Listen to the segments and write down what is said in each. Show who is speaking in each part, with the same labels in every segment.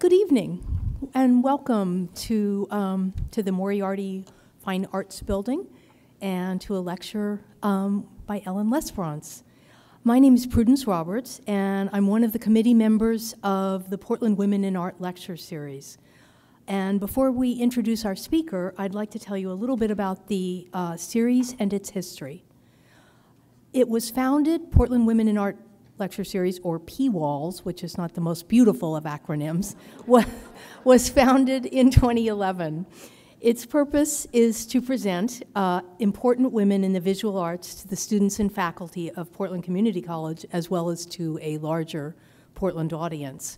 Speaker 1: Good evening, and welcome to the Moriarty Fine Arts Building and to a lecture by Ellen Lesperance. My name is Prudence Roberts, and I'm one of the committee members of the Portland Women in Art Lecture Series. And before we introduce our speaker, I'd like to tell you a little bit about the series and its history. It was founded, Portland Women in Art Lecture Series, or PWALS, which is not the most beautiful of acronyms, was founded in 2011. Its purpose is to present important women in the visual arts to the students and faculty of Portland Community College, as well as to a larger Portland audience.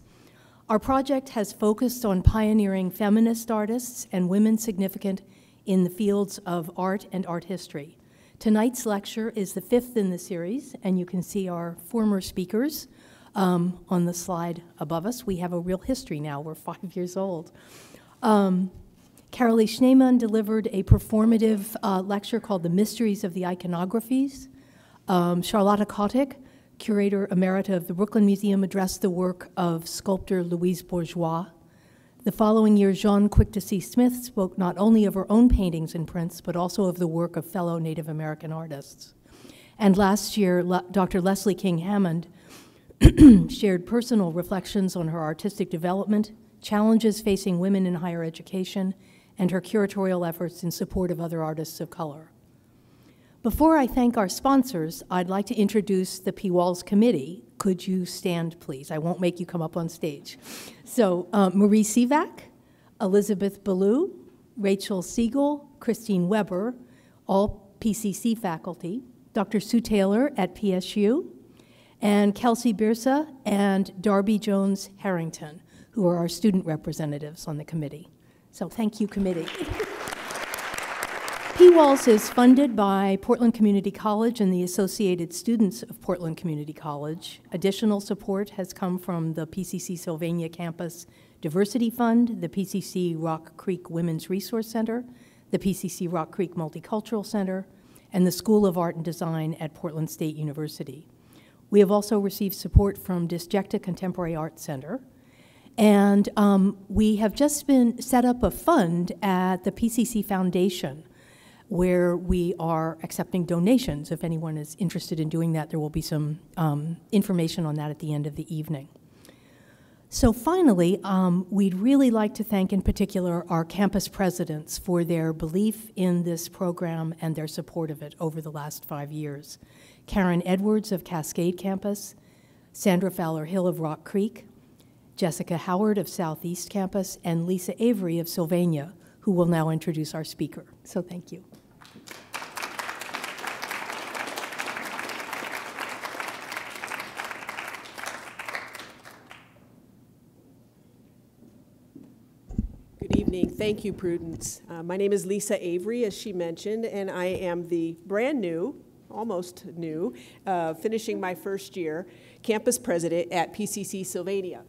Speaker 1: Our project has focused on pioneering feminist artists and women significant in the fields of art and art history. Tonight's lecture is the fifth in the series, and you can see our former speakers on the slide above us. We have a real history now. We're 5 years old. Carolee Schneemann delivered a performative lecture called The Mysteries of the Iconographies. Charlotta Kotick, curator emerita of the Brooklyn Museum, addressed the work of sculptor Louise Bourgeois. The following year, Jean Quick-to-See Smith spoke not only of her own paintings and prints, but also of the work of fellow Native American artists. And last year, Dr. Leslie King Hammond shared personal reflections on her artistic development, challenges facing women in higher education, and her curatorial efforts in support of other artists of color. Before I thank our sponsors, I'd like to introduce the PWALS committee. Could you stand, please? I won't make you come up on stage. So, Marie Sivak, Elizabeth Ballou, Rachel Siegel, Christine Weber, all PCC faculty, Dr. Sue Taylor at PSU, and Kelsey Birsa and Darby Jones Harrington, who are our student representatives on the committee. So thank you, committee. PWALS is funded by Portland Community College and the Associated Students of Portland Community College. Additional support has come from the PCC Sylvania Campus Diversity Fund, the PCC Rock Creek Women's Resource Center, the PCC Rock Creek Multicultural Center, and the School of Art and Design at Portland State University. We have also received support from Disjecta Contemporary Art Center, and we have just been set up a fund at the PCC Foundation, where we are accepting donations. If anyone is interested in doing that, there will be some information on that at the end of the evening. So finally, we'd really like to thank in particular our campus presidents for their belief in this program and their support of it over the last 5 years. Karen Edwards of Cascade Campus, Sandra Fowler-Hill of Rock Creek, Jessica Howard of Southeast Campus, and Lisa Avery of Sylvania, who will now introduce our speaker. So thank you.
Speaker 2: Good evening. Thank you, Prudence. My name is Lisa Avery, as she mentioned, and I am the brand new, almost new, finishing my first year, campus president at PCC Sylvania.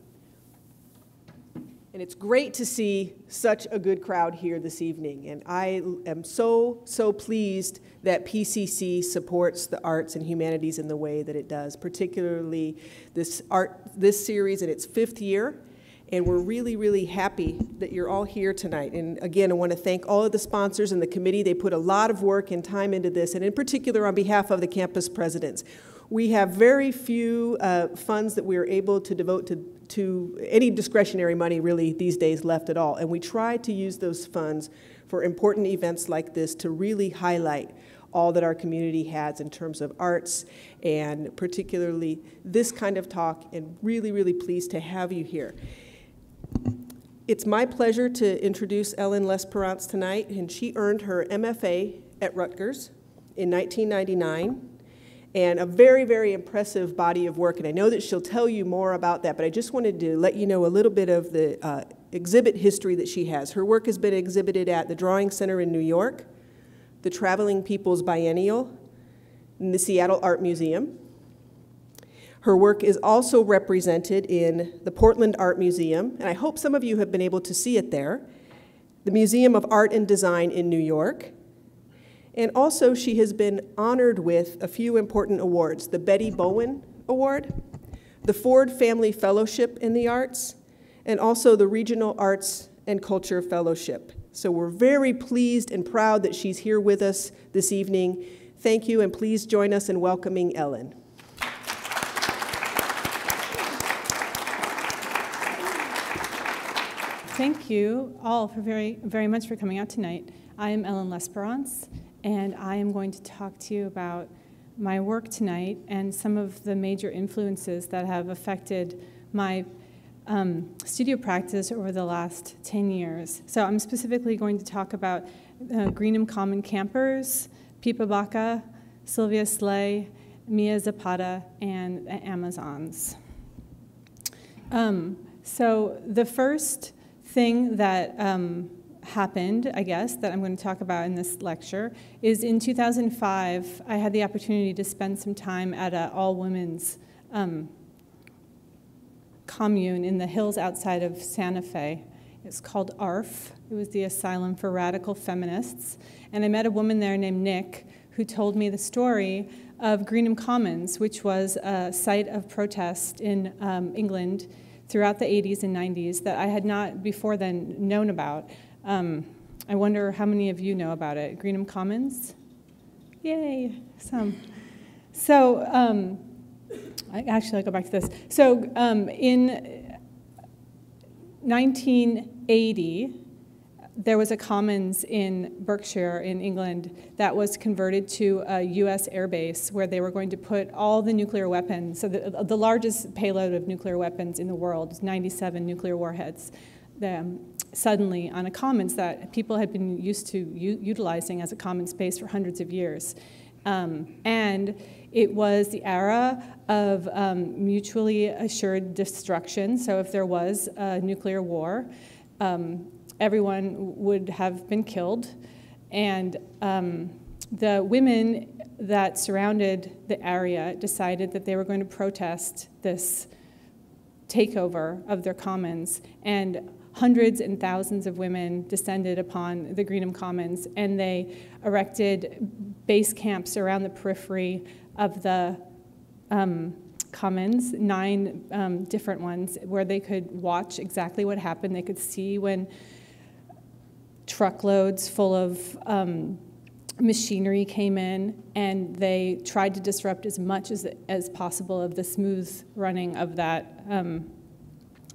Speaker 2: And it's great to see such a good crowd here this evening. And I am so pleased that PCC supports the arts and humanities in the way that it does, particularly this series in its 5th year. And we're really happy that you're all here tonight. And again, I want to thank all of the sponsors and the committee. They put a lot of work and time into this, and in particular on behalf of the campus presidents. We have very few funds that we are able to devote to any discretionary money really these days left at all. And we try to use those funds for important events like this to really highlight all that our community has in terms of arts, and particularly this kind of talk, and really pleased to have you here. It's my pleasure to introduce Ellen Lesperance tonight, and she earned her MFA at Rutgers in 1999. And a very impressive body of work. And I know that she'll tell you more about that, but I just wanted to let you know a little bit of the exhibit history that she has. Her work has been exhibited at the Drawing Center in New York, the Traveling People's Biennial, and the Seattle Art Museum. Her work is also represented in the Portland Art Museum, and I hope some of you have been able to see it there, the Museum of Art and Design in New York. And also, she has been honored with a few important awards: the Betty Bowen Award, the Ford Family Fellowship in the Arts, and also the Regional Arts and Culture Fellowship. So we're very pleased and proud that she's here with us this evening. Thank you, and please join us in welcoming Ellen.
Speaker 3: Thank you all for very much for coming out tonight. I am Ellen Lesperance, and I am going to talk to you about my work tonight and some of the major influences that have affected my studio practice over the last 10 years. So I'm specifically going to talk about Greenham Common campers, Pipa Baca, Sylvia Slay, Mia Zapata, and the Amazons. So the first thing that happened, I guess, that I'm going to talk about in this lecture is in 2005, I had the opportunity to spend some time at an all-women's commune in the hills outside of Santa Fe. It's called ARF. It was the Asylum for Radical Feminists. And I met a woman there named Nick who told me the story of Greenham Commons, which was a site of protest in England throughout the 80s and 90s that I had not before then known about. I wonder how many of you know about it. Greenham Commons? Yay, some. So, I'll go back to this. So in 1980, there was a commons in Berkshire in England that was converted to a U.S. air base where they were going to put all the nuclear weapons, so the largest payload of nuclear weapons in the world, 97 nuclear warheads, suddenly on a commons that people had been used to utilizing as a common space for hundreds of years. And it was the era of mutually assured destruction. So if there was a nuclear war, everyone would have been killed. And the women that surrounded the area decided that they were going to protest this takeover of their commons. And hundreds and thousands of women descended upon the Greenham Commons, and they erected base camps around the periphery of the commons, 9 different ones, where they could watch exactly what happened. They could see when truckloads full of machinery came in, and they tried to disrupt as much as possible of the smooth running of that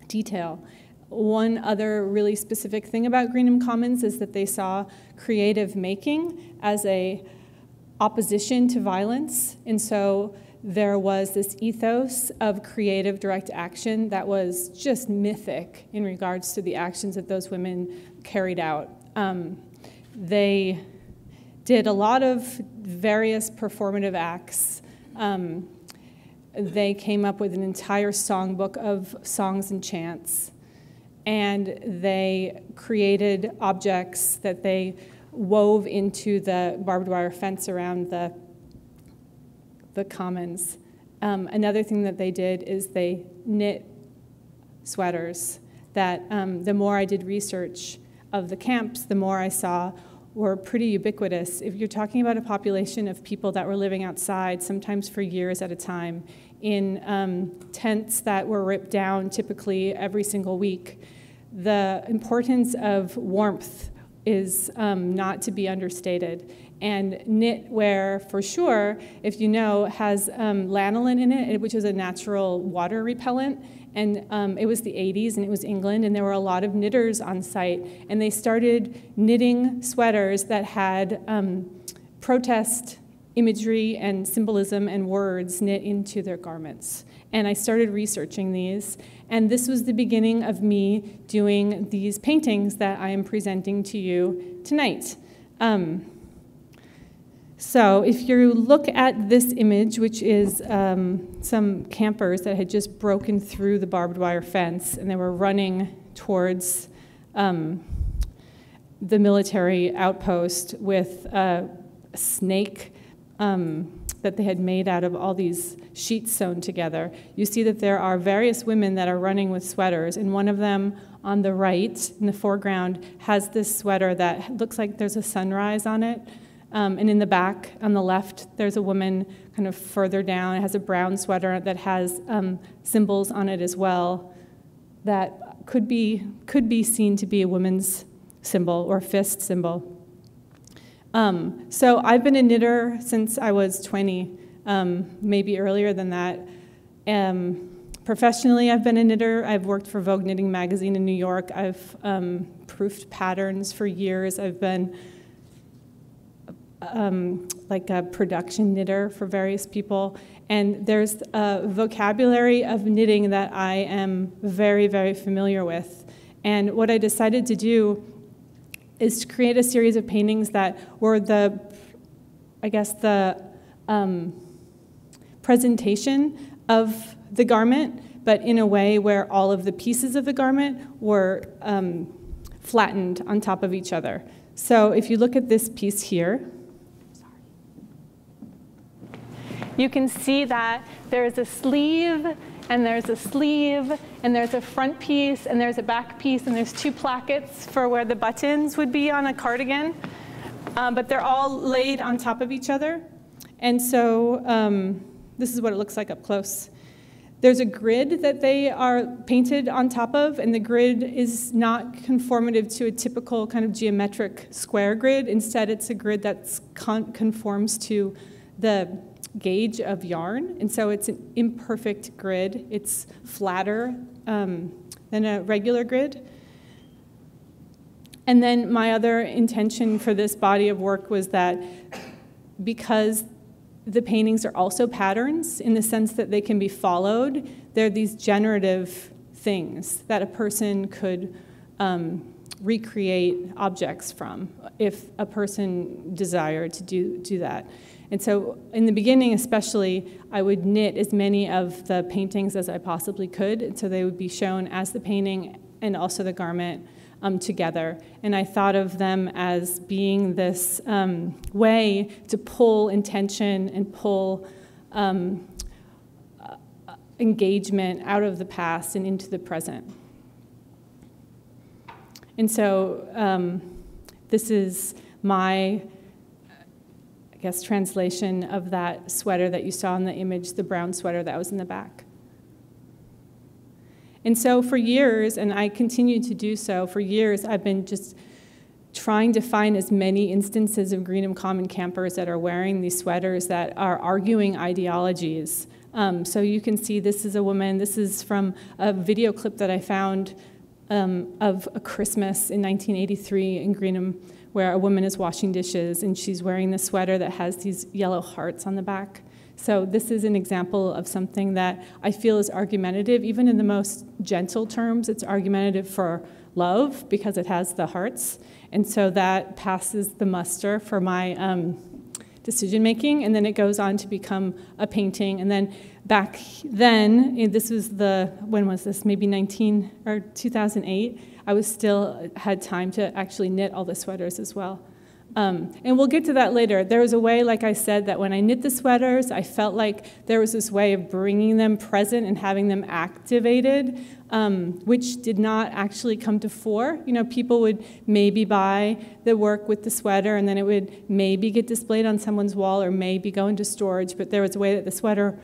Speaker 3: detail. One other really specific thing about Greenham Commons is that they saw creative making as a opposition to violence, and so there was this ethos of creative direct action that was just mythic in regards to the actions that those women carried out. They did a lot of various performative acts. They came up with an entire songbook of songs and chants, and they created objects that they wove into the barbed wire fence around the commons. Another thing that they did is they knit sweaters that the more I did research of the camps, the more I saw were pretty ubiquitous. If you're talking about a population of people that were living outside, sometimes for years at a time, in tents that were ripped down typically every single week, the importance of warmth is not to be understated. And knitwear, for sure, if you know, has lanolin in it, which is a natural water repellent. And it was the 80s, and it was England, and there were a lot of knitters on site. And they started knitting sweaters that had protest imagery and symbolism and words knit into their garments. And I started researching these, and this was the beginning of me doing these paintings that I am presenting to you tonight. So if you look at this image, which is some campers that had just broken through the barbed wire fence, and they were running towards the military outpost with a snake that they had made out of all these sheets sewn together. You see that there are various women that are running with sweaters, and one of them on the right, in the foreground, has this sweater that looks like there's a sunrise on it. And in the back, on the left, there's a woman kind of further down. It has a brown sweater that has symbols on it as well that could be seen to be a woman's symbol or fist symbol. So I've been a knitter since I was 20, maybe earlier than that. Professionally, I've been a knitter. I've worked for Vogue Knitting Magazine in New York. I've proofed patterns for years. I've been like a production knitter for various people. And there's a vocabulary of knitting that I am very, very familiar with. And what I decided to do is to create a series of paintings that were the presentation of the garment, but in a way where all of the pieces of the garment were flattened on top of each other. So if you look at this piece here, you can see that there's a sleeve, and there's a sleeve, and there's a front piece, and there's a back piece, and there's two plackets for where the buttons would be on a cardigan. But they're all laid on top of each other. And so this is what it looks like up close. There's a grid that they are painted on top of, and the grid is not conformative to a typical kind of geometric square grid. Instead, it's a grid that conforms to the gauge of yarn, and so it's an imperfect grid. It's flatter than a regular grid. And then my other intention for this body of work was that because the paintings are also patterns in the sense that they can be followed, they're these generative things that a person could recreate objects from if a person desired to do that. And so in the beginning especially, I would knit as many of the paintings as I possibly could, so they would be shown as the painting and also the garment together. And I thought of them as being this way to pull intention and pull engagement out of the past and into the present. And so this is my translation of that sweater that you saw in the image, the brown sweater that was in the back. And so for years, and I continue to do so, for years I've been just trying to find as many instances of Greenham Common campers that are wearing these sweaters that are arguing ideologies. So you can see this is a woman, this is from a video clip that I found of a Christmas in 1983 in Greenham, where a woman is washing dishes and she's wearing the sweater that has these yellow hearts on the back. So this is an example of something that I feel is argumentative, even in the most gentle terms. It's argumentative for love because it has the hearts. And so that passes the muster for my decision making, and then it goes on to become a painting. And then back then, this was when was this? Maybe 2008. I still had time to actually knit all the sweaters as well. And we'll get to that later. There was a way, like I said, that when I knit the sweaters, I felt like there was this way of bringing them present and having them activated, which did not actually come to fore. You know, people would maybe buy the work with the sweater, and then it would maybe get displayed on someone's wall or maybe go into storage, but there was a way that the sweater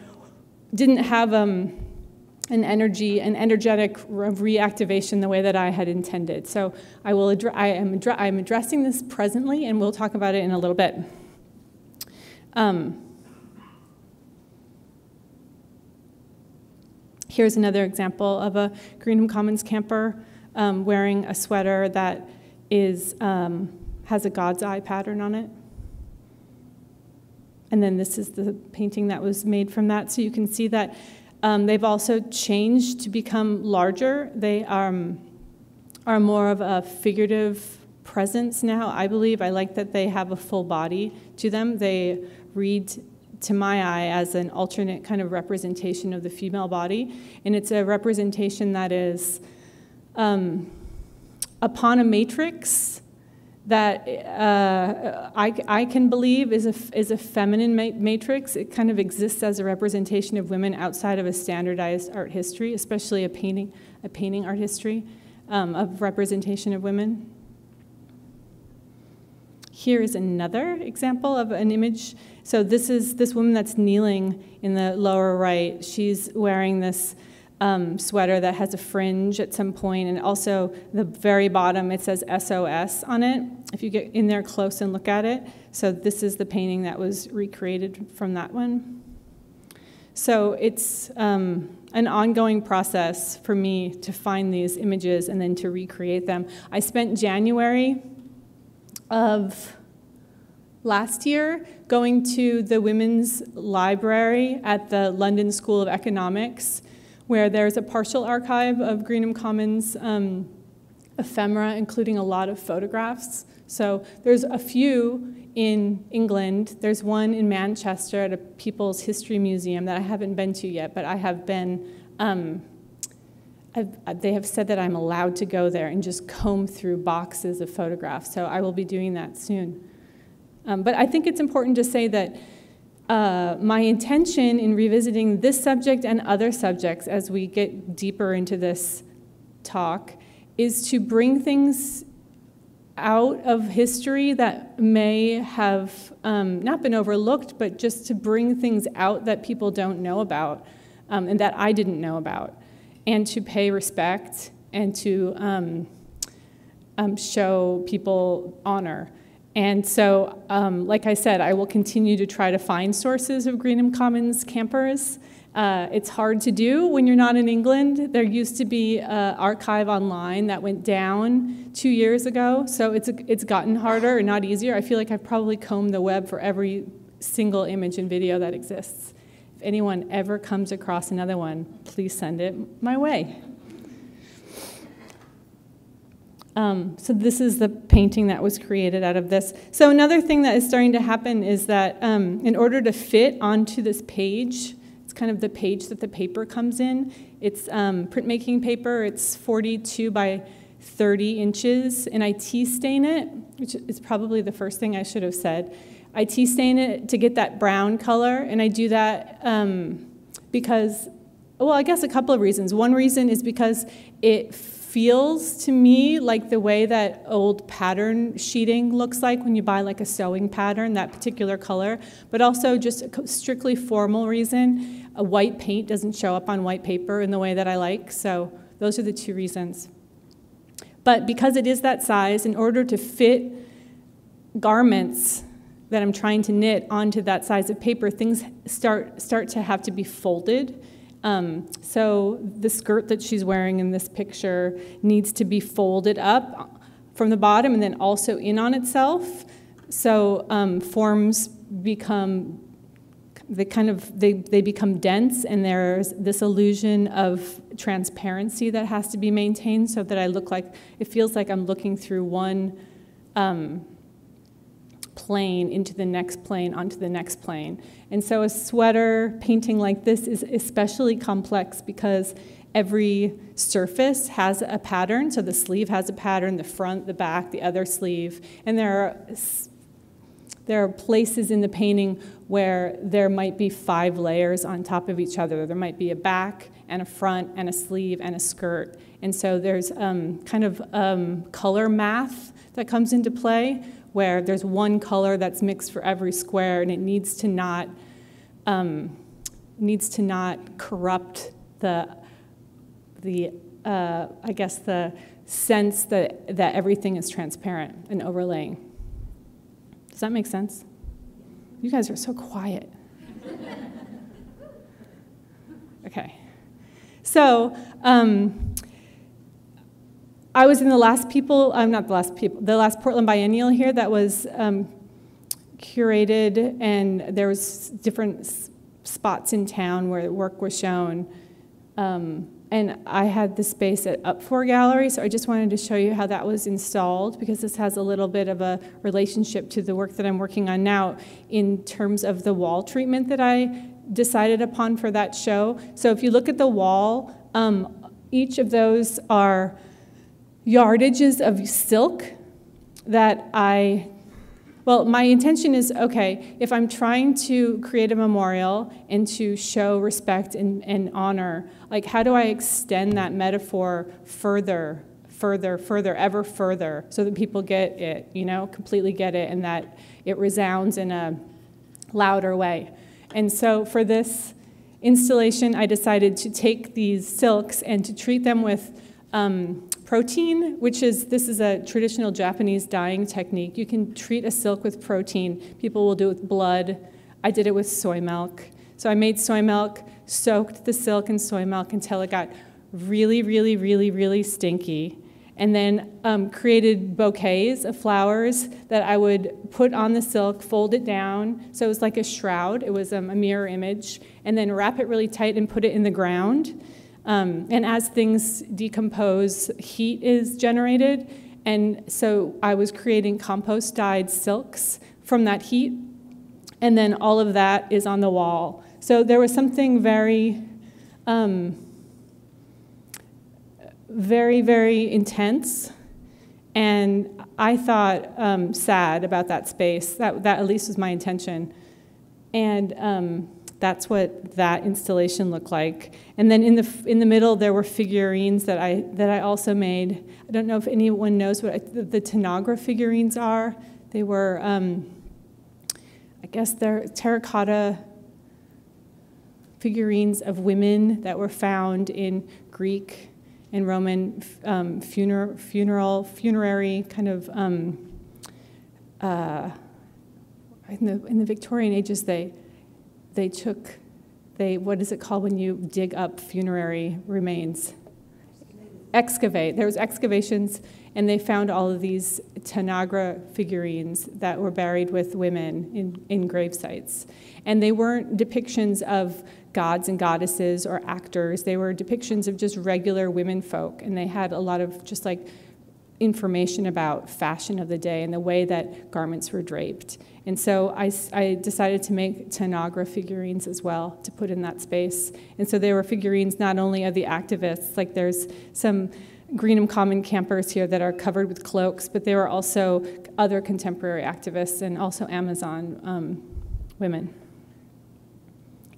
Speaker 3: didn't have an energetic reactivation the way that I had intended. So I'm addressing this presently, and we'll talk about it in a little bit. Here's another example of a Greenham Commons camper wearing a sweater that has a God's eye pattern on it. And then this is the painting that was made from that. So you can see that they've also changed to become larger. They are more of a figurative presence now, I believe. I like that they have a full body to them. They read, to my eye, as an alternate kind of representation of the female body. And it's a representation that is upon a matrix that I can believe is a feminine matrix. It kind of exists as a representation of women outside of a standardized art history, especially a painting art history of representation of women. Here is another example of an image. So this is this woman that's kneeling in the lower right. She's wearing this sweater that has a fringe at some point, and also the very bottom, it says SOS on it, if you get in there close and look at it. So this is the painting that was recreated from that one. So it's an ongoing process for me to find these images and then to recreate them. I spent January of last year going to the Women's Library at the London School of Economics, where there's a partial archive of Greenham Commons ephemera, including a lot of photographs. So there's a few in England. There's one in Manchester at a People's History Museum that I haven't been to yet, but I have been, they have said that I'm allowed to go there and just comb through boxes of photographs, so I will be doing that soon. But I think it's important to say that my intention in revisiting this subject and other subjects as we get deeper into this talk is to bring things out of history that may have not been overlooked, but just to bring things out that people don't know about and that I didn't know about, and to pay respect and to show people honor. And so, like I said, I will continue to try to find sources of Greenham Commons campers. It's hard to do when you're not in England. There used to be an archive online that went down 2 years ago, so it's gotten harder and not easier. I feel like I've probably combed the web for every single image and video that exists. If anyone ever comes across another one, please send it my way. So this is the painting that was created out of this. So another thing that is starting to happen is that in order to fit onto this page, it's kind of the page that the paper comes in. It's printmaking paper. It's 42 by 30 inches, and I tea stain it, which is probably the first thing I should have said. I tea stain it to get that brown color, and I do that because, well, I guess a couple of reasons. One reason is because it feels to me like the way that old pattern sheeting looks like when you buy like a sewing pattern, that particular color, but also just a strictly formal reason. A white paint doesn't show up on white paper in the way that I like, so those are the two reasons. But because it is that size, in order to fit garments that I'm trying to knit onto that size of paper, things start to have to be folded. So the skirt that she's wearing in this picture needs to be folded up from the bottom and then also in on itself. So forms become, they become dense, and there's this illusion of transparency that has to be maintained so that I look like, it feels like I'm looking through one plane into the next plane onto the next plane. And so a sweater painting like this is especially complex because every surface has a pattern. So the sleeve has a pattern, the front, the back, the other sleeve. And there are places in the painting where there might be 5 layers on top of each other. There might be a back and a front and a sleeve and a skirt. And so there's kind of color math that comes into play, where there's one color that's mixed for every square, and it needs to not corrupt the I guess the sense that everything is transparent and overlaying. Does that make sense? You guys are so quiet. Okay, so. I was in the last Portland Biennial here that was curated, and there was different spots in town where work was shown. And I had the space at Up4 Gallery, so I just wanted to show you how that was installed, because this has a little bit of a relationship to the work that I'm working on now in terms of the wall treatment that I decided upon for that show. So if you look at the wall, each of those are yardages of silk that my intention is, okay, if I'm trying to create a memorial and to show respect and honor, like, how do I extend that metaphor further, ever further, so that people get it, completely get it, and that it resounds in a louder way. And so for this, installation, I decided to take these silks and to treat them with protein, this is a traditional Japanese dyeing technique. You can treat a silk with protein. People will do it with blood. I did it with soy milk. So I made soy milk, soaked the silk in soy milk until it got really, really, really, really stinky, and then created bouquets of flowers that I would put on the silk, fold it down, so it was like a shroud. It was a mirror image, and then wrap it really tight and put it in the ground. And as things decompose, heat is generated, and so I was creating compost-dyed silks from that heat, and then all of that is on the wall. So there was something very, very, very intense, and I thought sad about that space. That at least was my intention, and that's what that installation looked like. And then in the middle there were figurines that I also made. I don't know if anyone knows what the Tanagra figurines are. They were, I guess they're terracotta figurines of women that were found in Greek and Roman funerary kind of, in the Victorian ages, what is it called when you dig up funerary remains? Excavate. There was excavations, and they found all of these Tanagra figurines that were buried with women in grave sites. And they weren't depictions of gods and goddesses or actors. They were depictions of just regular women folk, and they had a lot of just like information about fashion of the day and the way that garments were draped. And so I decided to make Tanagra figurines as well to put in that space. And so they were figurines not only of the activists, like there's some Greenham Common campers here that are covered with cloaks, but there were also other contemporary activists and also Amazon women.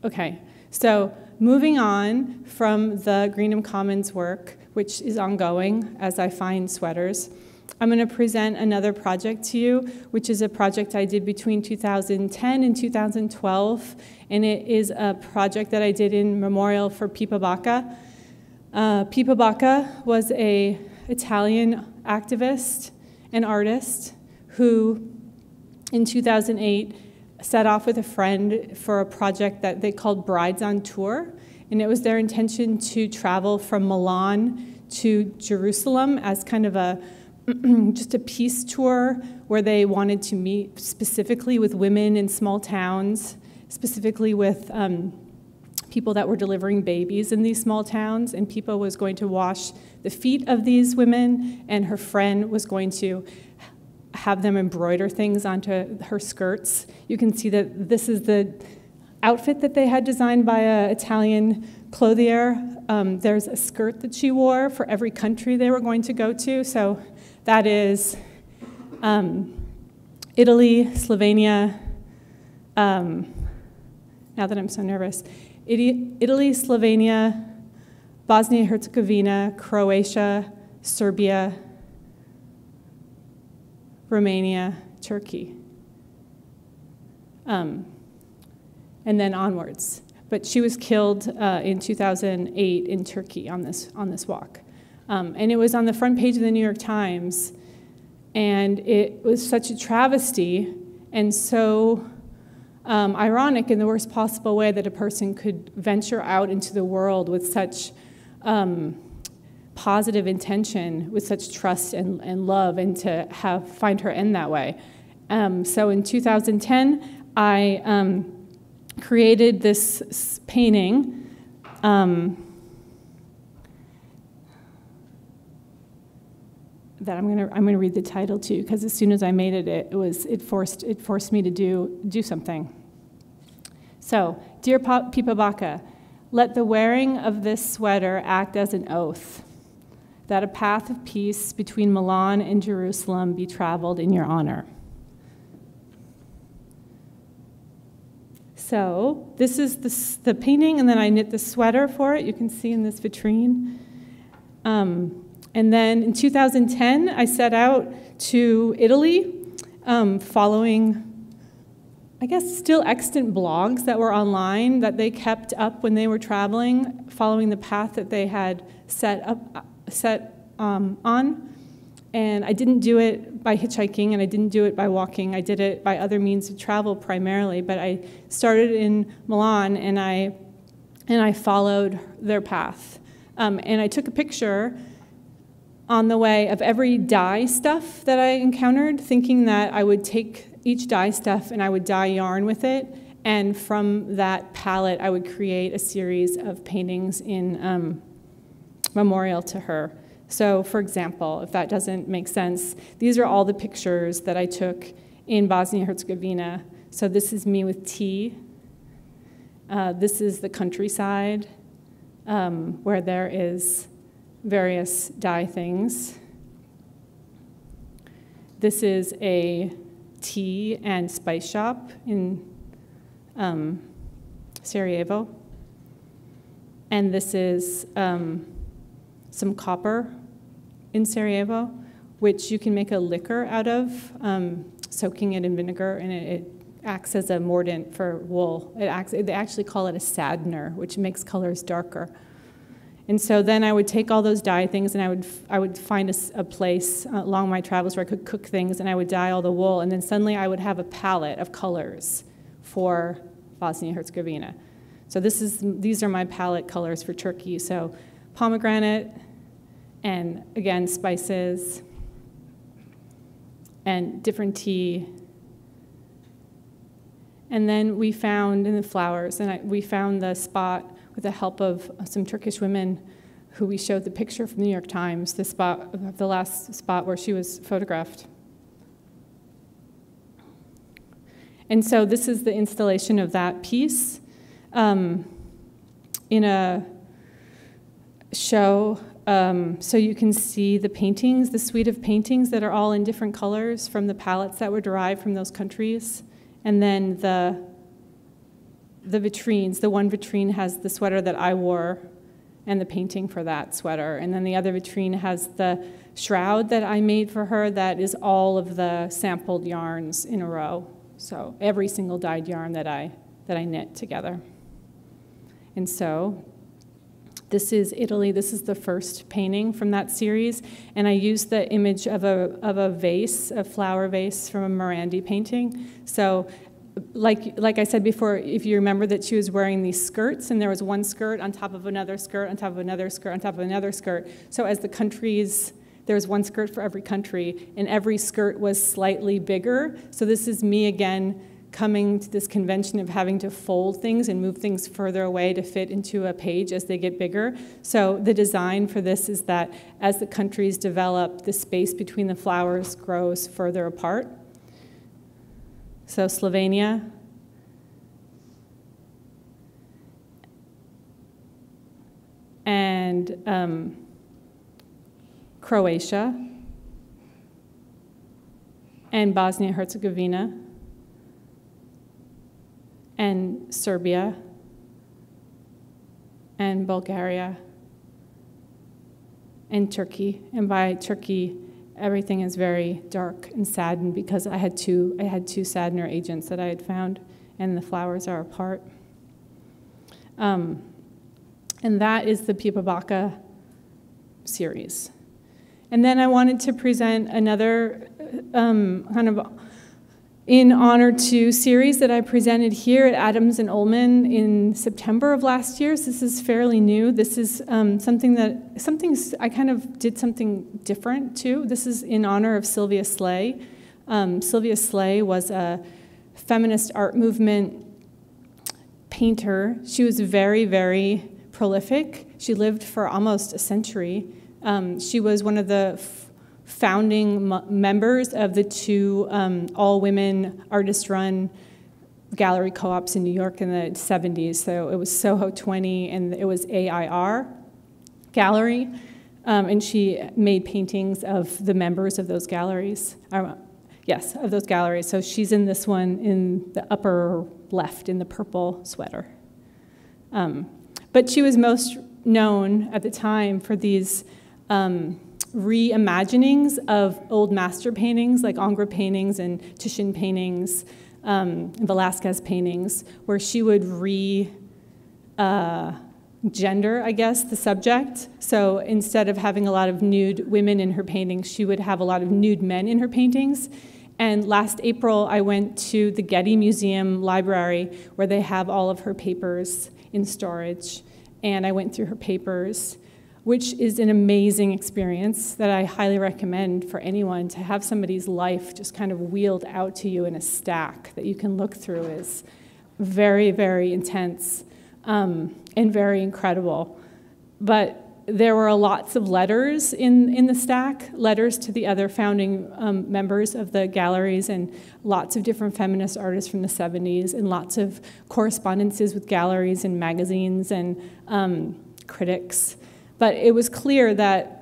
Speaker 3: Okay, so moving on from the Greenham Commons work, which is ongoing as I find sweaters, I'm going to present another project to you, which is a project I did between 2010 and 2012, and it is a project that I did in memorial for Pippa Bacca. Pippa Bacca was an Italian activist and artist who, in 2008, set off with a friend for a project that they called Brides on Tour, and it was their intention to travel from Milan to Jerusalem as kind of just a peace tour where they wanted to meet specifically with women in small towns, specifically with people that were delivering babies in these small towns, and Pippa was going to wash the feet of these women, and her friend was going to have them embroider things onto her skirts. You can see that this is the outfit that they had designed by an Italian clothier. There's a skirt that she wore for every country they were going to go to. So that is Italy, Slovenia, now that I'm so nervous, Italy, Slovenia, Bosnia-Herzegovina, Croatia, Serbia, Romania, Turkey, and then onwards. But she was killed in 2008 in Turkey on this walk. And it was on the front page of the New York Times, and it was such a travesty and so ironic in the worst possible way that a person could venture out into the world with such positive intention, with such trust and love, and to find her end that way. So in 2010, I created this painting that I'm gonna read the title to you, because as soon as I made it, it forced me to do something. So, dear Pippa Bacca, let the wearing of this sweater act as an oath that a path of peace between Milan and Jerusalem be traveled in your honor. So this is the painting, and then I knit the sweater for it. You can see in this vitrine. And then in 2010, I set out to Italy, following I guess, still extant blogs that were online that they kept up when they were traveling, following the path that they had set on. And I didn't do it by hitchhiking, and I didn't do it by walking. I did it by other means of travel primarily. But I started in Milan, and I followed their path. And I took a picture on the way of every dye stuff that I encountered, thinking that I would take each dye stuff and I would dye yarn with it, and from that palette I would create a series of paintings in memorial to her. So, for example, if that doesn't make sense, these are all the pictures that I took in Bosnia-Herzegovina. So this is me with tea. This is the countryside where there is various dye things. This is a tea and spice shop in Sarajevo. And this is some copper in Sarajevo, which you can make a liquor out of, soaking it in vinegar, and it acts as a mordant for wool. They actually call it a saddener, which makes colors darker. And so then I would take all those dye things, and I would find a place along my travels where I could cook things, and I would dye all the wool, and then suddenly I would have a palette of colors for Bosnia-Herzegovina. So these are my palette colors for Turkey. So pomegranate, and again, spices, and different tea. And then we found in the flowers, and we found the spot with the help of some Turkish women who we showed the picture from the New York Times, the last spot where she was photographed. And so this is the installation of that piece in a show. So you can see the paintings, the suite of paintings that are all in different colors from the palettes that were derived from those countries. And then the vitrines. The one vitrine has the sweater that I wore and the painting for that sweater. And then the other vitrine has the shroud that I made for her that is all of the sampled yarns in a row. So every single dyed yarn that I knit together. And so this is Italy. This is the first painting from that series. And I used the image of a vase, a flower vase from a Morandi painting. So like I said before, if you remember that she was wearing these skirts, and there was one skirt on top of another skirt, on top of another skirt, on top of another skirt. So as the countries, there was one skirt for every country, and every skirt was slightly bigger. So this is me again coming to this convention of having to fold things and move things further away to fit into a page as they get bigger. So the design for this is that as the countries develop, the space between the flowers grows further apart. So Slovenia, and Croatia, and Bosnia-Herzegovina, and Serbia, and Bulgaria, and Turkey. And by Turkey, everything is very dark and saddened because I had two saddener agents that I had found, and the flowers are apart. And that is the Pippa Bacca series. And then I wanted to present another kind of in honor to series that I presented here at Adams and Ullman in September of last year. So this is fairly new. This is I kind of did something different too. This is in honor of Sylvia Slay. Sylvia Slay was a feminist art movement painter. She was very, very prolific. She lived for almost a century. She was one of the founding members of the two all-women artist-run gallery co-ops in New York in the 70s. So it was Soho 20, and it was AIR Gallery. And she made paintings of the members of those galleries. Yes, of those galleries. So she's in this one in the upper left in the purple sweater. But she was most known at the time for these reimaginings of old master paintings like Ingres paintings and Titian paintings Velázquez paintings, where she would gender, I guess, the subject. So instead of having a lot of nude women in her paintings, she would have a lot of nude men in her paintings. And last April, I went to the Getty Museum library, where they have all of her papers in storage. And I went through her papers, which is an amazing experience that I highly recommend for anyone. To have somebody's life just kind of wheeled out to you in a stack that you can look through is very, very intense. And very incredible. But there were lots of letters in the stack, letters to the other founding members of the galleries, and lots of different feminist artists from the 70s, and lots of correspondences with galleries and magazines and critics. But it was clear that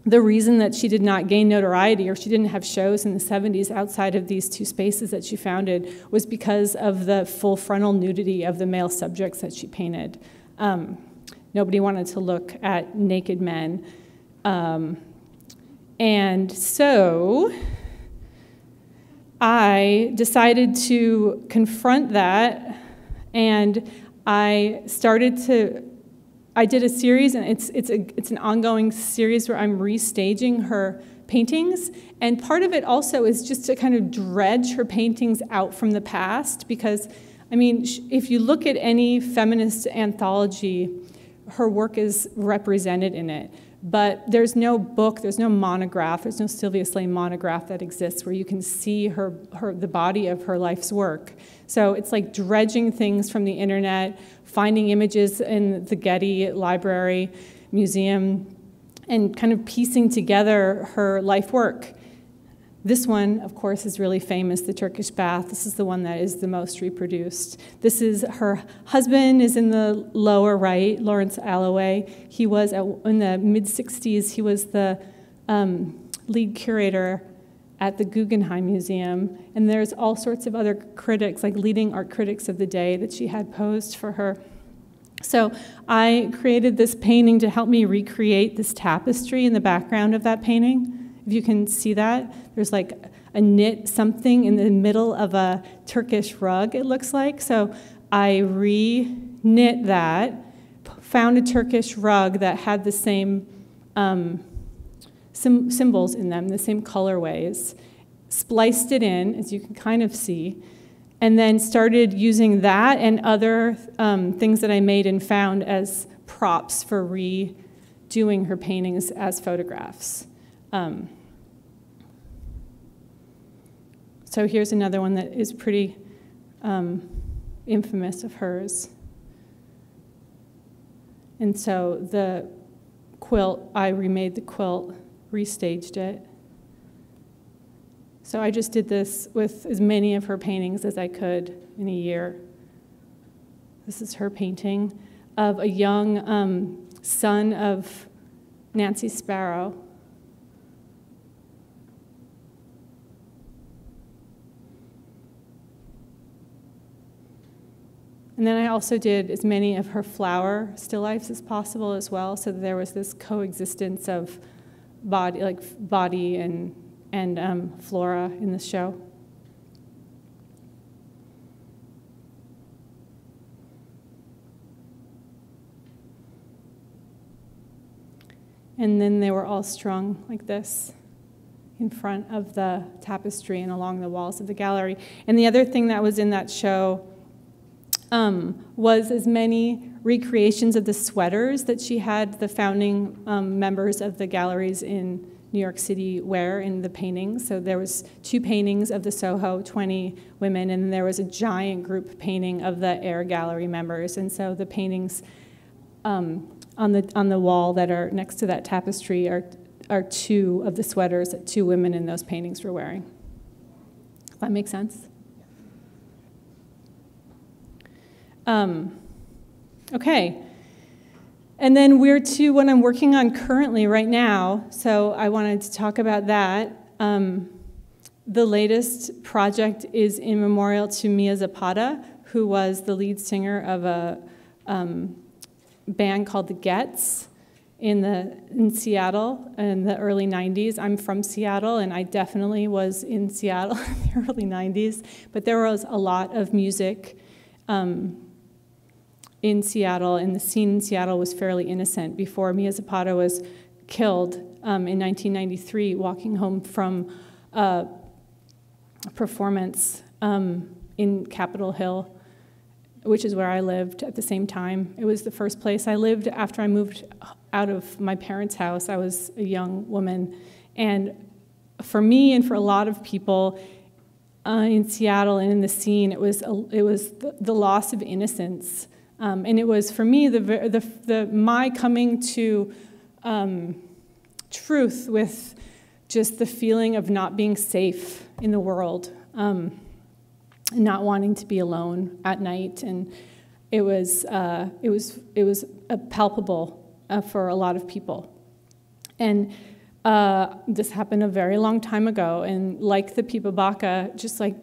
Speaker 3: the reason that she did not gain notoriety, or she didn't have shows in the 70s outside of these two spaces that she founded, was because of the full frontal nudity of the male subjects that she painted. Nobody wanted to look at naked men. And so I decided to confront that, and I did a series, and it's an ongoing series where I'm restaging her paintings. And part of it also is just to kind of dredge her paintings out from the past, because, I mean, if you look at any feminist anthology, her work is represented in it. But there's no book, there's no monograph, there's no Sylvia Slane monograph that exists where you can see the body of her life's work. So it's like dredging things from the internet, finding images in the Getty Library Museum, and kind of piecing together her life work. This one, of course, is really famous, the Turkish bath. This is the one that is the most reproduced. This is her husband is in the lower right, Lawrence Alloway. He was, in the mid-60s, he was the lead curator at the Guggenheim Museum. And there's all sorts of other critics, like leading art critics of the day, that she had posed for her. So I created this painting to help me recreate this tapestry in the background of that painting. If you can see that, there's like a knit something in the middle of a Turkish rug, it looks like. So I re-knit that, found a Turkish rug that had the same symbols in them, the same colorways, spliced it in, as you can kind of see, and then started using that and other things that I made and found as props for redoing her paintings as photographs. So here's another one that is pretty infamous of hers. And so the quilt, I remade the quilt, restaged it. So I just did this with as many of her paintings as I could in a year. This is her painting of a young son of Nancy Sparrow. And then I also did as many of her flower still lifes as possible as well, so that there was this coexistence of body and flora in the show. And then they were all strung like this in front of the tapestry and along the walls of the gallery. And the other thing that was in that show was as many recreations of the sweaters that she had the founding members of the galleries in New York City wear in the paintings. So there was 2 paintings of the Soho 20 women, and there was a giant group painting of the Air Gallery members. And so the paintings on the wall that are next to that tapestry are 2 of the sweaters that 2 women in those paintings were wearing. Does that make sense? Okay, and then we're to what I'm working on currently right now, so I wanted to talk about that. The latest project is in memorial to Mia Zapata, who was the lead singer of a band called the Gets, in Seattle in the early 90s. I'm from Seattle, and I definitely was in Seattle in the early 90s, but there was a lot of music in Seattle, and the scene in Seattle was fairly innocent before Mia Zapata was killed in 1993, walking home from a performance in Capitol Hill, which is where I lived at the same time. It was the first place I lived after I moved out of my parents' house. I was a young woman. And for me and for a lot of people in Seattle and in the scene, it was the loss of innocence. And it was, for me, my coming to truth with just the feeling of not being safe in the world, not wanting to be alone at night, and it was palpable for a lot of people. And this happened a very long time ago, and like the Pipa Baka, just like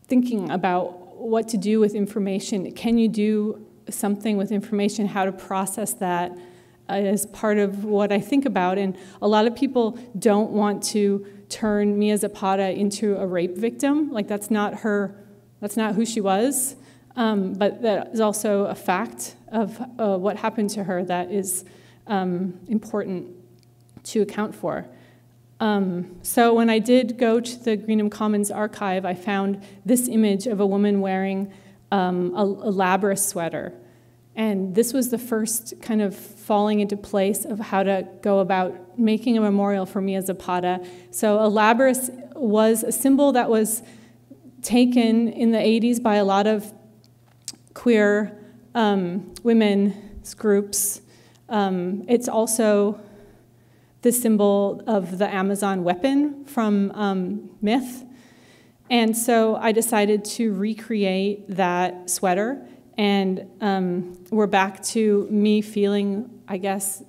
Speaker 3: thinking about what to do with information. Can you do something with information? How to process that is part of what I think about. And a lot of people don't want to turn Mia Zapata into a rape victim. Like, that's not who she was. But that is also a fact of what happened to her that is important to account for. So when I did go to the Greenham Commons archive, I found this image of a woman wearing a Labrador sweater. And this was the first kind of falling into place of how to go about making a memorial for Mia Zapata. So a Labrador was a symbol that was taken in the 80s by a lot of queer women's groups. It's also the symbol of the Amazon weapon from Myth. And so I decided to recreate that sweater. And we're back to me feeling, I guess,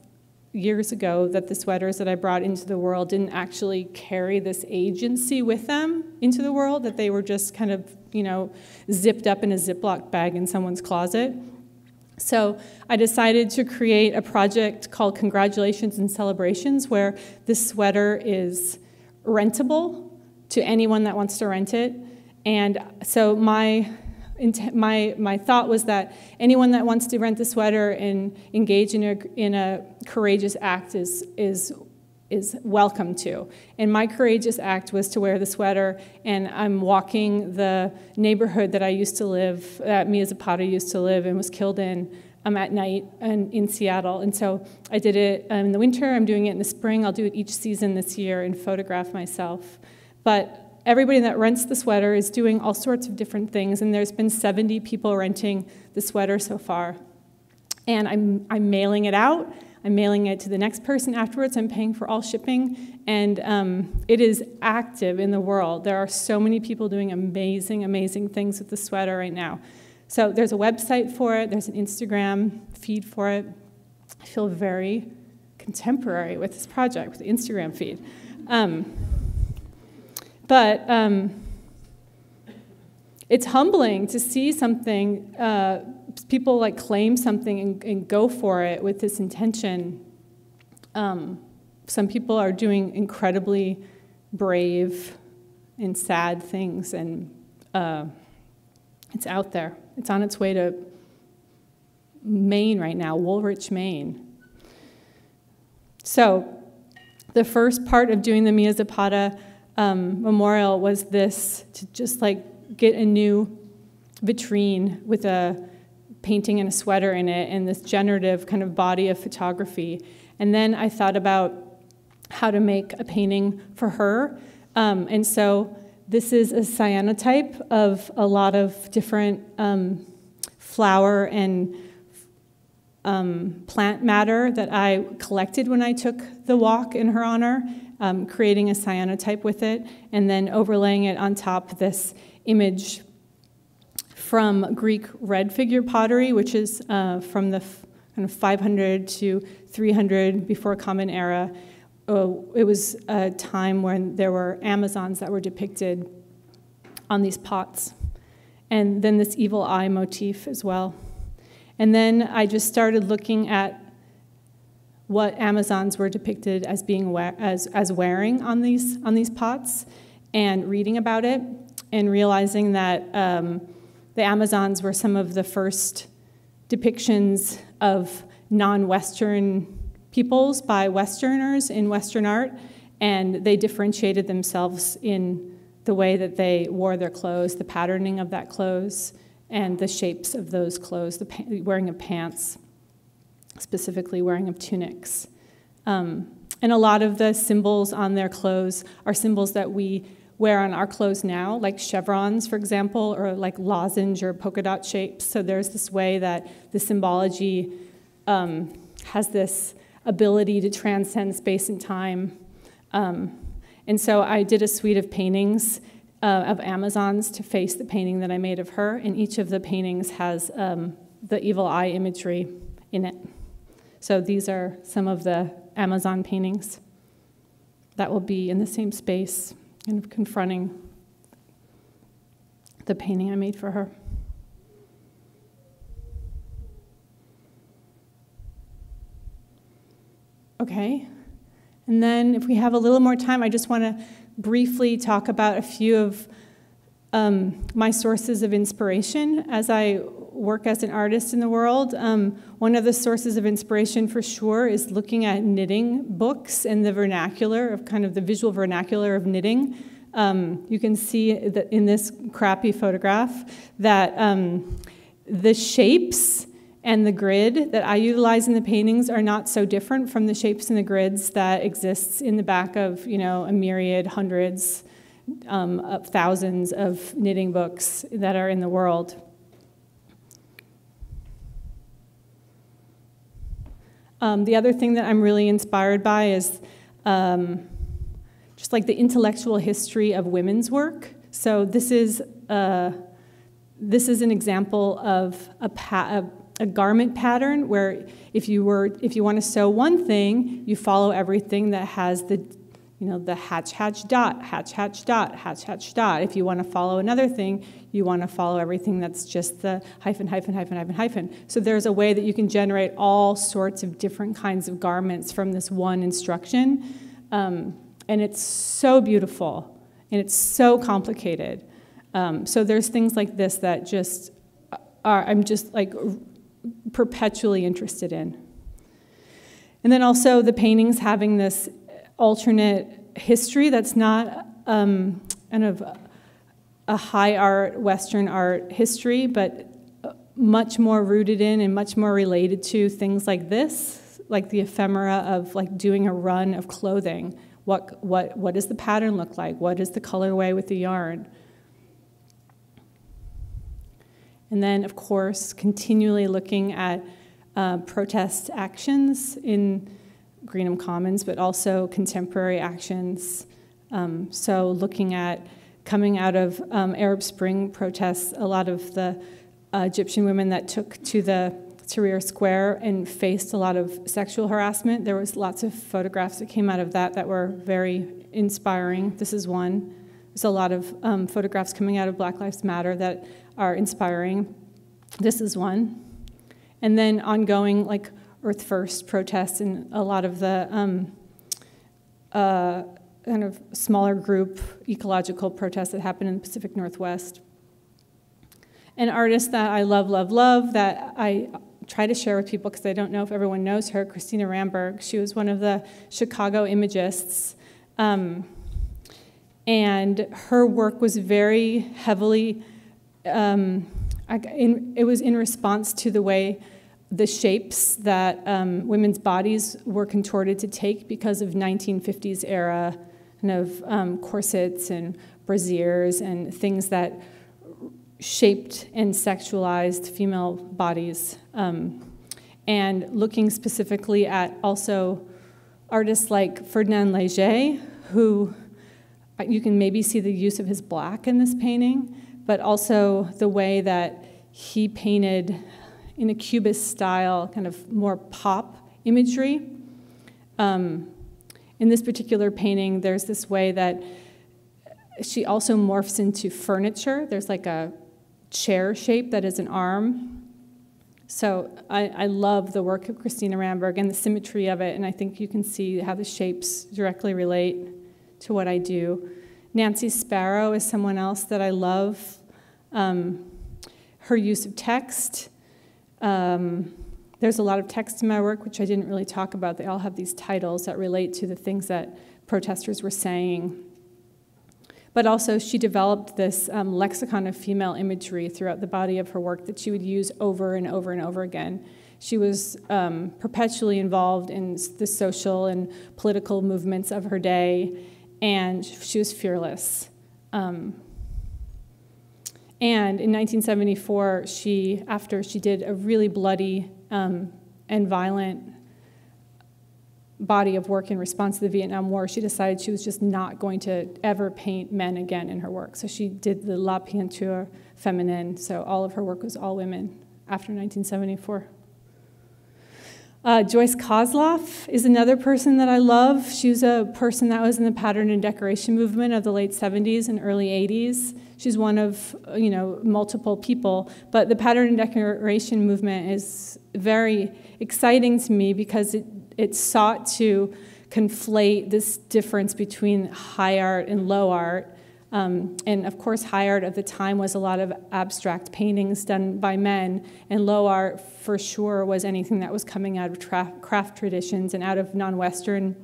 Speaker 3: years ago that the sweaters that I brought into the world didn't actually carry this agency with them into the world, that they were just kind of, zipped up in a Ziploc bag in someone's closet. So I decided to create a project called Congratulations and Celebrations, where this sweater is rentable to anyone that wants to rent it. And so my thought was that anyone that wants to rent the sweater and engage in a courageous act is welcome to. And my courageous act was to wear the sweater, and I'm walking the neighborhood that I used to live, that Mia Zapata used to live and was killed in at night and in Seattle. And so I did it in the winter, I'm doing it in the spring, I'll do it each season this year and photograph myself. But everybody that rents the sweater is doing all sorts of different things, and there's been 70 people renting the sweater so far. And I'm mailing it out. I'm mailing it to the next person afterwards. I'm paying for all shipping, and it is active in the world. There are so many people doing amazing, amazing things with the sweater right now. So there's a website for it. There's an Instagram feed for it. I feel very contemporary with this project, with the Instagram feed. But it's humbling to see something, people like claim something and go for it with this intention. Some people are doing incredibly brave and sad things, and it's out there. It's on its way to Maine right now, Woolwich, Maine. So the first part of doing the Mia Zapata memorial was this, to just like get a new vitrine with a painting and a sweater in it and this generative kind of body of photography. And then I thought about how to make a painting for her. And so this is a cyanotype of a lot of different flower and plant matter that I collected when I took the walk in her honor, creating a cyanotype with it, and then overlaying it on top this image from Greek red figure pottery, which is from the kind of 500 to 300 before Common Era. It was a time when there were Amazons that were depicted on these pots. And then this evil eye motif as well. And then I just started looking at what Amazons were depicted as being as wearing on these pots, and reading about it, and realizing that the Amazons were some of the first depictions of non-Western peoples by Westerners in Western art, and they differentiated themselves in the way that they wore their clothes, the patterning of that clothes, and the shapes of those clothes, the wearing of pants, specifically wearing of tunics. And a lot of the symbols on their clothes are symbols that we wear on our clothes now, like chevrons, for example, or like lozenge or polka dot shapes. So there's this way that the symbology has this ability to transcend space and time. And so I did a suite of paintings of Amazons to face the painting that I made of her, and each of the paintings has the evil eye imagery in it. So these are some of the Amazon paintings that will be in the same space, kind of confronting the painting I made for her. Okay, and then if we have a little more time, I just want to briefly talk about a few of my sources of inspiration as I work as an artist in the world. One of the sources of inspiration for sure is looking at knitting books and the vernacular of kind of the visual vernacular of knitting. You can see that in this crappy photograph that the shapes and the grid that I utilize in the paintings are not so different from the shapes and the grids that exists in the back of, a myriad, hundreds, of thousands of knitting books that are in the world. The other thing that I'm really inspired by is just like the intellectual history of women's work. So this is an example of a garment pattern where if you want to sew one thing, you follow everything that has the hatch, hatch, dot, hatch, hatch, dot, hatch, hatch, dot. If you want to follow another thing, you want to follow everything that's just the hyphen, hyphen, hyphen, hyphen, hyphen. So there's a way that you can generate all sorts of different kinds of garments from this one instruction. And it's so beautiful, and it's so complicated. So there's things like this that just I'm just like perpetually interested in. And then also the paintings having this alternate history that's not kind of a high art, Western art history, but much more rooted in and much more related to things like this, like the ephemera of like doing a run of clothing. What does the pattern look like? What is the colorway with the yarn? And then, of course, continually looking at protest actions in Greenham Commons, but also contemporary actions. So looking at coming out of Arab Spring protests, a lot of the Egyptian women that took to the Tahrir Square and faced a lot of sexual harassment. There was lots of photographs that came out of that were very inspiring. This is one. There's a lot of photographs coming out of Black Lives Matter that are inspiring. This is one. And then ongoing like Earth First protests and a lot of the kind of smaller group ecological protests that happen in the Pacific Northwest. An artist that I love, love, love, that I try to share with people because I don't know if everyone knows her, Christina Ramberg. She was one of the Chicago imagists. And her work was very heavily, it was in response to the way the shapes that women's bodies were contorted to take because of 1950s era kind of corsets and brasiers and things that shaped and sexualized female bodies. And looking specifically at also artists like Ferdinand Léger, who you can maybe see the use of his black in this painting, but also the way that he painted in a Cubist style, kind of more pop imagery. In this particular painting, there's this way that she also morphs into furniture. There's like a chair shape that is an arm, So I love the work of Christina Ramberg and the symmetry of it, and I think you can see how the shapes directly relate to what I do. Nancy Sparrow is someone else that I love. Her use of text. There's a lot of text in my work, which I didn't really talk about. They all have these titles that relate to the things that protesters were saying. But also, she developed this lexicon of female imagery throughout the body of her work that she would use over and over and over again. She was perpetually involved in the social and political movements of her day, and she was fearless. And in 1974, after she did a really bloody and violent body of work in response to the Vietnam War, she decided she was just not going to ever paint men again in her work. So she did the La Peinture Féminine, so all of her work was all women after 1974. Joyce Kozloff is another person that I love. She was a person that was in the pattern and decoration movement of the late 70s and early 80s. She's one of, multiple people, but the pattern and decoration movement is very exciting to me because it sought to conflate this difference between high art and low art. And of course, high art at the time was a lot of abstract paintings done by men, and low art for sure was anything that was coming out of craft traditions and out of non-Western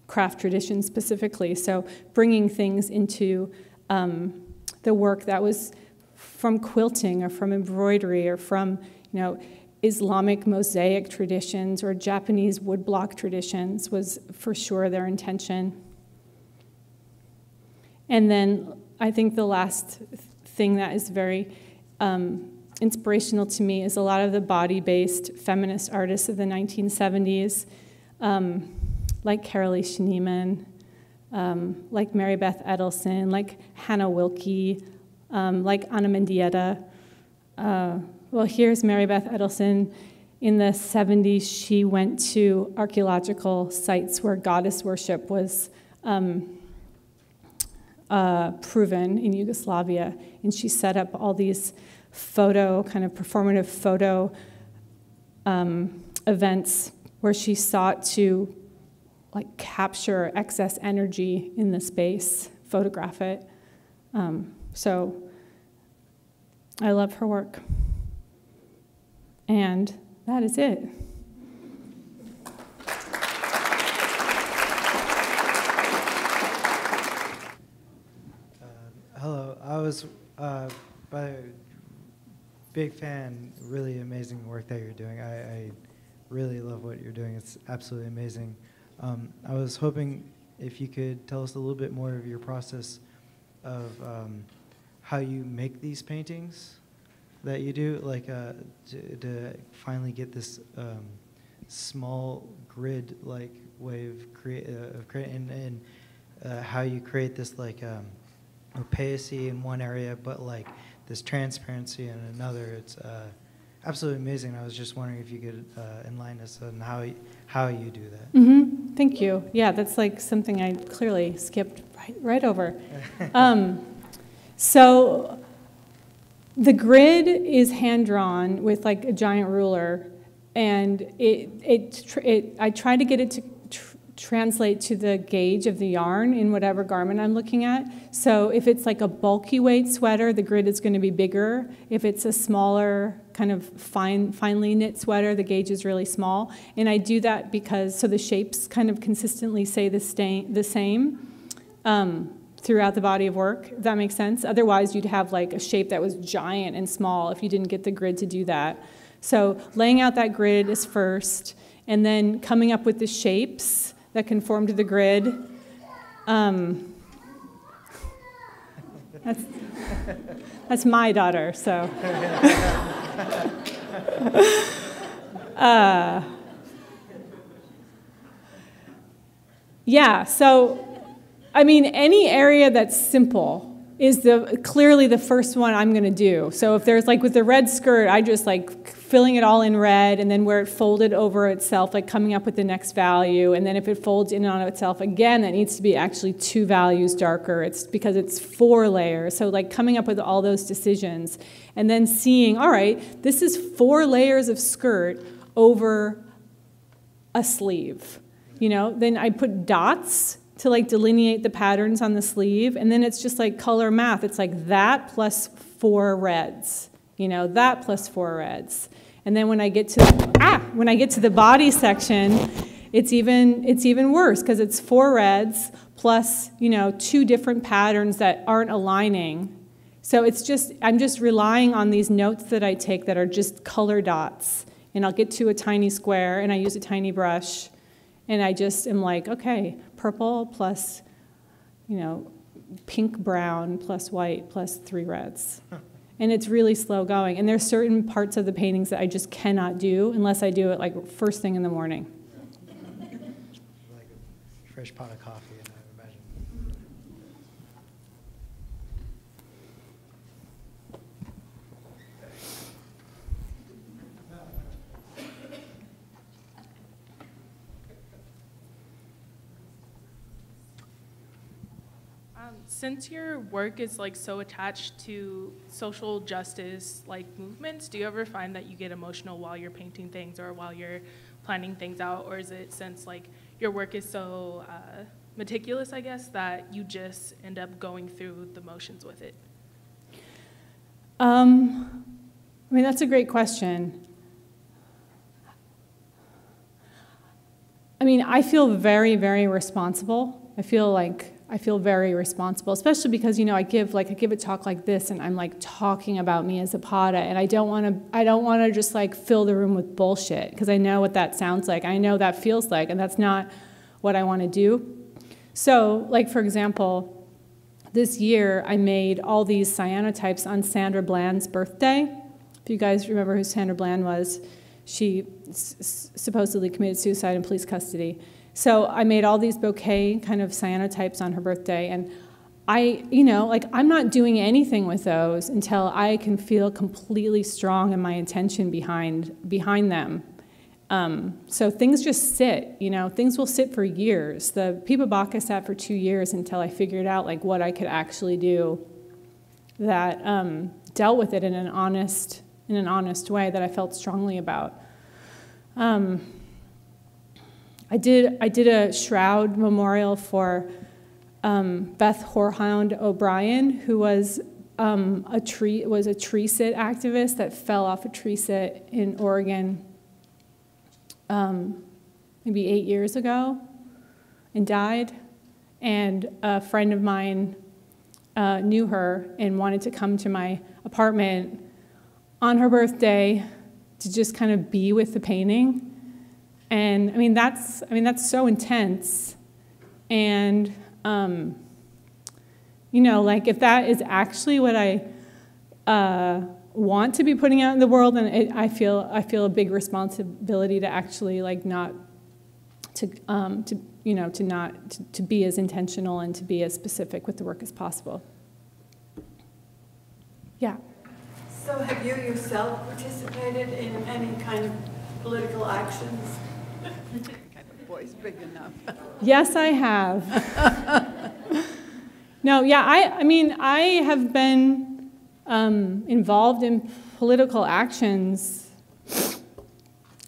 Speaker 3: craft traditions specifically. So bringing things into the work that was from quilting or from embroidery or from, Islamic mosaic traditions or Japanese woodblock traditions was for sure their intention. And then I think the last thing that is very inspirational to me is a lot of the body-based feminist artists of the 1970s, like Carolee Schneemann, like Mary Beth Edelson, like Hannah Wilke, like Ana Mendieta. Well, here's Mary Beth Edelson. In the 70s, she went to archaeological sites where goddess worship was proven in Yugoslavia, and she set up all these performative photo events where she sought to capture excess energy in the space, photograph it. So I love her work. And that is it.
Speaker 4: Hello, I was big fan, really amazing work that you're doing. I really love what you're doing. It's absolutely amazing. I was hoping if you could tell us a little bit more of your process of how you make these paintings that you do, to finally get this small grid-like way of creating, and how you create this opacity in one area, but this transparency in another. It's absolutely amazing. I was just wondering if you could enlighten us on how you do that.
Speaker 3: Mm-hmm. Thank you. Yeah, that's something I clearly skipped right over. So the grid is hand-drawn with a giant ruler, and I try to get it to translate to the gauge of the yarn in whatever garment I'm looking at. So if it's a bulky weight sweater, the grid is going to be bigger. If it's a smaller kind of finely knit sweater, the gauge is really small. And I do that so the shapes kind of consistently stay the same throughout the body of work, if that makes sense. Otherwise, you'd have a shape that was giant and small if you didn't get the grid to do that. So laying out that grid is first, and then coming up with the shapes that conform to the grid. That's my daughter, so. Yeah, so, any area that's simple is clearly the first one I'm going to do. So if there's with the red skirt, I just filling it all in red, and then where it folded over itself, like coming up with the next value, and then if it folds in on itself again, that needs to be actually 2 values darker. It's because it's 4 layers. So like coming up with all those decisions, and then seeing, all right, this is 4 layers of skirt over a sleeve. You know, then I put dots to like delineate the patterns on the sleeve, and then it's just like color math. It's like that plus 4 reds. You know, that plus 4 reds. And then when I get to the body section, it's even worse because it's 4 reds plus, you know, 2 different patterns that aren't aligning. So I'm just relying on these notes that I take that are just color dots. And I'll get to a tiny square and I use a tiny brush and I just am like, okay, purple plus, you know, pink brown plus white plus 3 reds. And it's really slow going. And there's certain parts of the paintings that I just cannot do unless I do it like first thing in the morning.
Speaker 4: Like a fresh pot of coffee, I imagine.
Speaker 5: Since your work is like so attached to social justice like movements, do you ever find that you get emotional while you're painting things or while you're planning things out, or is it since like your work is so meticulous, I guess, that you just end up going through the motions with it?
Speaker 3: I mean, that's a great question. I mean, I feel very, very responsible. I feel very responsible, especially because, you know, I give a talk like this and I'm like talking about me as Zapata, and I don't want to just like fill the room with bullshit because I know what that sounds like. I know that feels like, and that's not what I want to do. So, like for example, this year I made all these cyanotypes on Sandra Bland's birthday. If you guys remember who Sandra Bland was, she supposedly committed suicide in police custody. So I made all these bouquet kind of cyanotypes on her birthday, and I'm not doing anything with those until I can feel completely strong in my intention behind them. So things just sit, you know, things will sit for years. The Pipa Bacca sat for 2 years until I figured out like what I could actually do that dealt with it in an honest way that I felt strongly about. I did a shroud memorial for Beth Horehound O'Brien, who was a tree sit activist that fell off a tree sit in Oregon maybe 8 years ago and died. And a friend of mine knew her and wanted to come to my apartment on her birthday to just kind of be with the painting. And I mean that's so intense. And you know, like if that is actually what I want to be putting out in the world, then I feel a big responsibility to actually like not to be as intentional and to be as specific with the work as possible. Yeah.
Speaker 6: So have you yourself participated in any kind of political actions?
Speaker 7: Voice big enough.
Speaker 3: Yes, I have. No, yeah, I mean, I have been involved in political actions,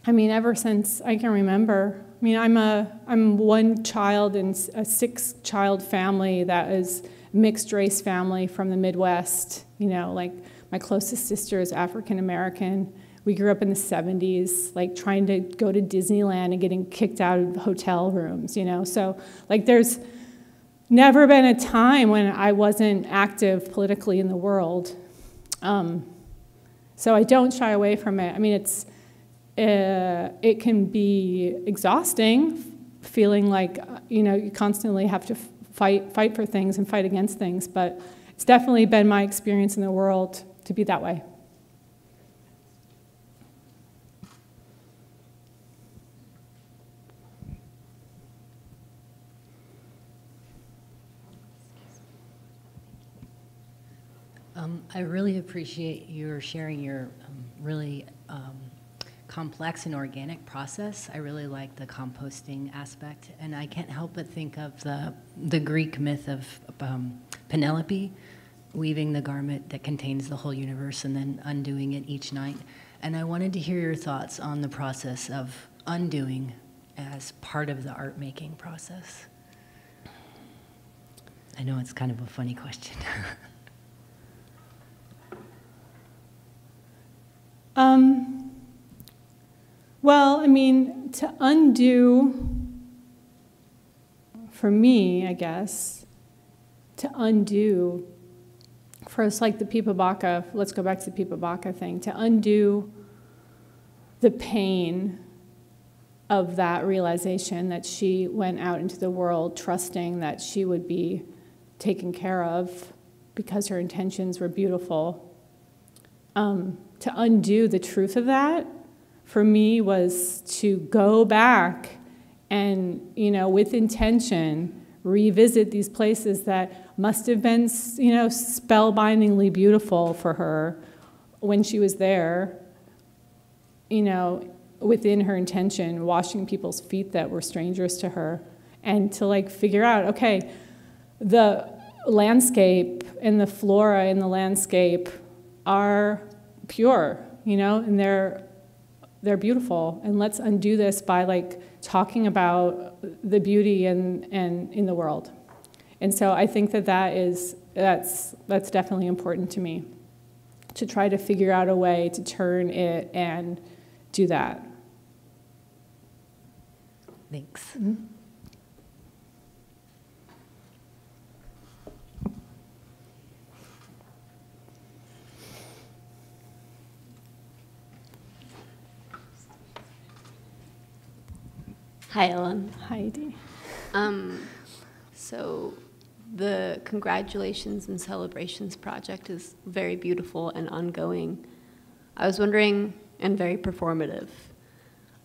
Speaker 3: I mean, ever since I can remember. I mean, I'm one child in a 6-child family that is mixed race family from the Midwest. You know, like my closest sister is African American. We grew up in the 70s, like trying to go to Disneyland and getting kicked out of hotel rooms, you know? So like there's never been a time when I wasn't active politically in the world. So I don't shy away from it. I mean, it can be exhausting, feeling like, you know, you constantly have to fight for things and fight against things, but it's definitely been my experience in the world to be that way.
Speaker 8: I really appreciate your sharing your really complex and organic process. I really like the composting aspect, and I can't help but think of the Greek myth of Penelope weaving the garment that contains the whole universe and then undoing it each night. And I wanted to hear your thoughts on the process of undoing as part of the art making process. I know it's kind of a funny question.
Speaker 3: Well, I mean, to undo, for me, I guess, to undo, first, like the Pipa Bacca, let's go back to the Pipa Bacca thing, to undo the pain of that realization that she went out into the world trusting that she would be taken care of because her intentions were beautiful. To undo the truth of that, for me, was to go back and, with intention, revisit these places that must have been, spellbindingly beautiful for her when she was there, within her intention, washing people's feet that were strangers to her, and to figure out, okay, the landscape and the flora in the landscape are pure, and they're beautiful, and let's undo this by talking about the beauty and in the world. And so I think that's definitely important to me, to try to figure out a way to turn it and do that.
Speaker 8: Thanks.
Speaker 3: Mm-hmm.
Speaker 9: Hi, Ellen.
Speaker 3: Heidi.
Speaker 9: So the Congratulations and Celebrations project is very beautiful and ongoing. I was wondering, and very performative,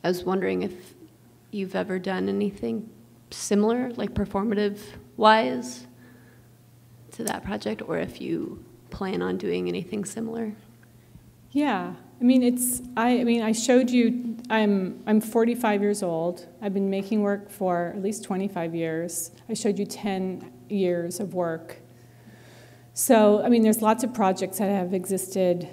Speaker 9: I was wondering if you've ever done anything similar, performative-wise, to that project, or if you plan on doing anything similar.
Speaker 3: Yeah, I showed you, I'm 45 years old. I've been making work for at least 25 years. I showed you 10 years of work. So, there's lots of projects that have existed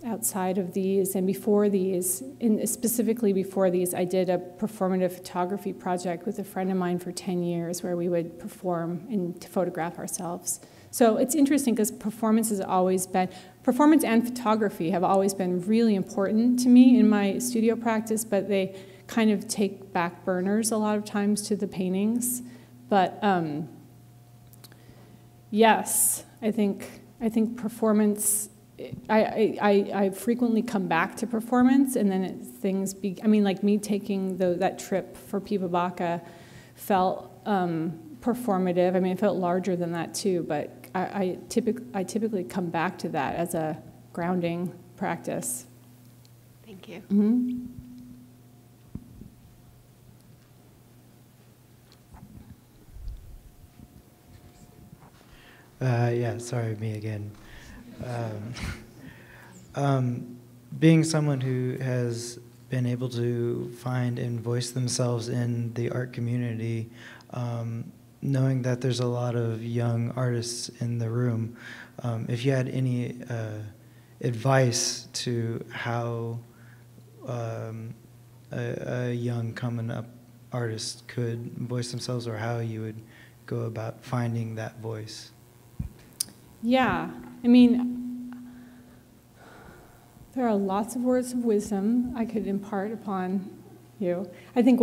Speaker 3: outside of these and before these, and specifically before these, I did a performative photography project with a friend of mine for 10 years where we would perform and photograph ourselves. So it's interesting because performance and photography have always been really important to me in my studio practice, but they kind of take back burners a lot of times to the paintings. But yes, I think performance, I frequently come back to performance, and then me taking that trip for Pipa Bacca felt performative. It felt larger than that too, but I typically come back to that as a grounding practice.
Speaker 9: Thank you.
Speaker 3: Mm-hmm.
Speaker 4: Yeah, sorry, me again. Being someone who has been able to find and voice themselves in the art community, knowing that there's a lot of young artists in the room, if you had any advice to how a young coming up artist could voice themselves, or how you would go about finding that voice.
Speaker 3: Yeah, there are lots of words of wisdom I could impart upon you. I think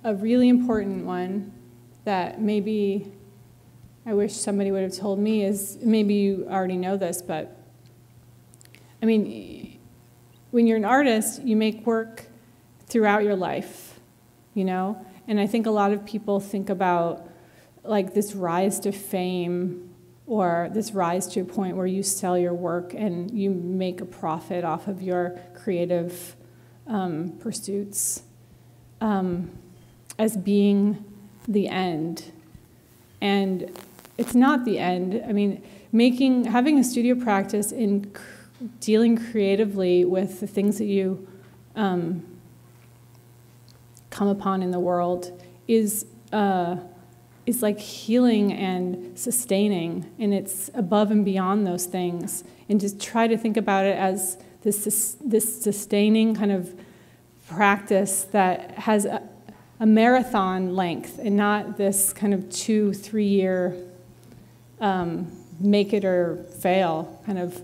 Speaker 3: a really important one that maybe I wish somebody would have told me is, maybe you already know this, but when you're an artist, you make work throughout your life, And I think a lot of people think about this rise to fame, or this rise to a point where you sell your work and you make a profit off of your creative pursuits, as being the end. And it's not the end. Having a studio practice in dealing creatively with the things that you come upon in the world is like healing and sustaining, and it's above and beyond those things. And just try to think about it as this sustaining kind of practice that has a marathon length and not this kind of 2-3 year make it or fail kind of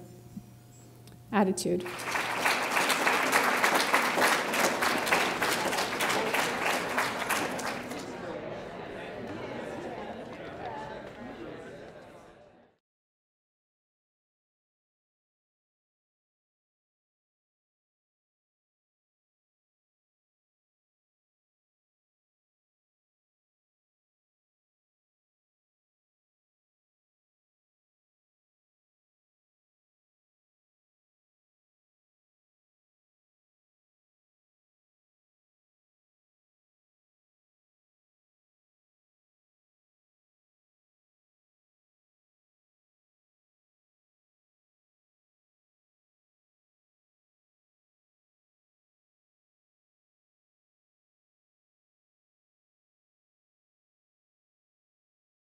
Speaker 3: attitude.